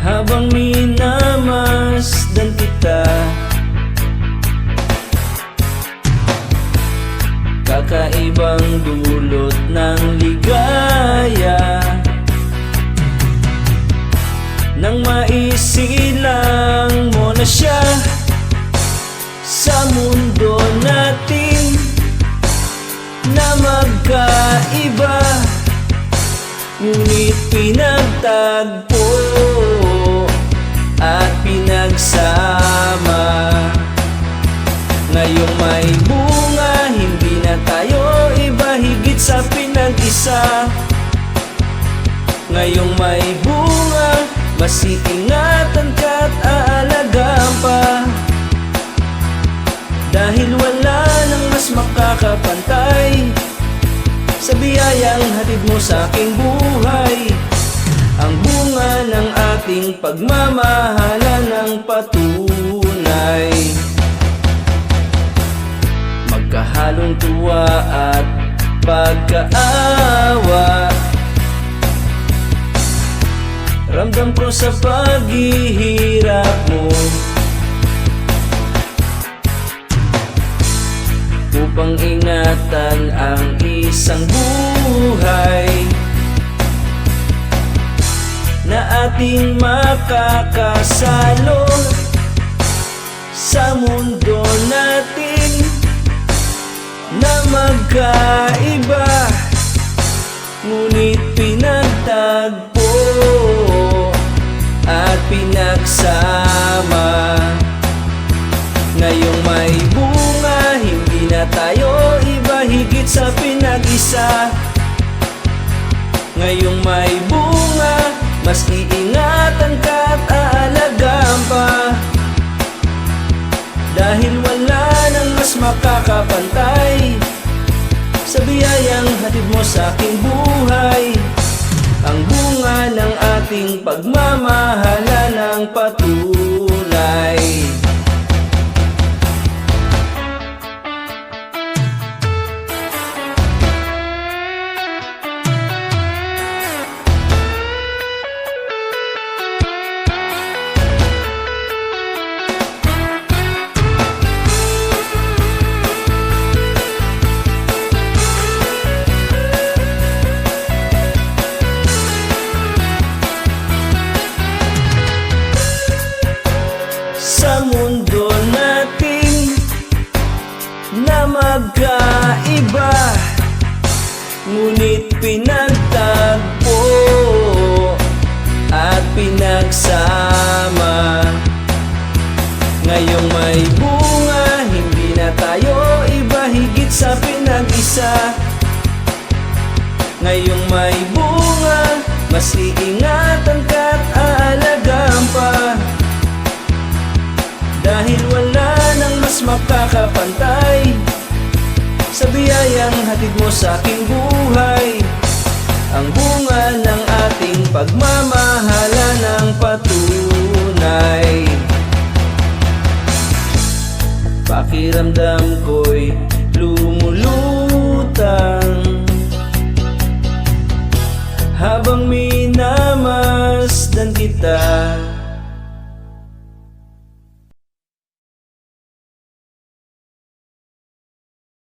Habang minamasdan kita, kakaibang dulot ng ligaya, nang maisilang mo na siya sa mundo natin na magkaiba, ngunit pinagtagpo at pinagsama. Ngayong may bunga, hindi na tayo iba, higit sa pinag-isa. Ngayong may bunga, mas iingatan ka't aalagaan pa, dahil wala nang mas makakapantay sa biyayang hatid mo sa aking buhay. Ang bunga ng ating pagmamahalan ng patunay, magkahalong tuwa at pagkaawa. Ramdam ko sa paghihirap mo, upang ingatan ang isang buhay na ating makakasalo sa mundo natin na magkaiba, ngunit pinagtagpo at pinagsama. Ngayong may bunga, hindi na tayo iba, higit sa pinag-isa. Ngayong may bunga, mas iingatan ka't aalagaan pa, dahil wala nang mas makakapantay sa biyayang hatid mo sa aking buhay. Ang bunga ng ating pagmamahalan ng patunay. Sa mundo natin na magkaiba, ngunit pinagtagpo at pinagsama. Ngayong may bunga, hindi na tayo iba, higit sa pinag-isa. Ngayong may bunga, mas iingatan ka't aalagaan pa, dahil wala nang mas makakapantay sa biyayang hatid mo sa aking buhay. Ang bunga ng ating pagmamahalan ng patunay. Pakiramdam ko'y lumulutang habang minamasdan kita,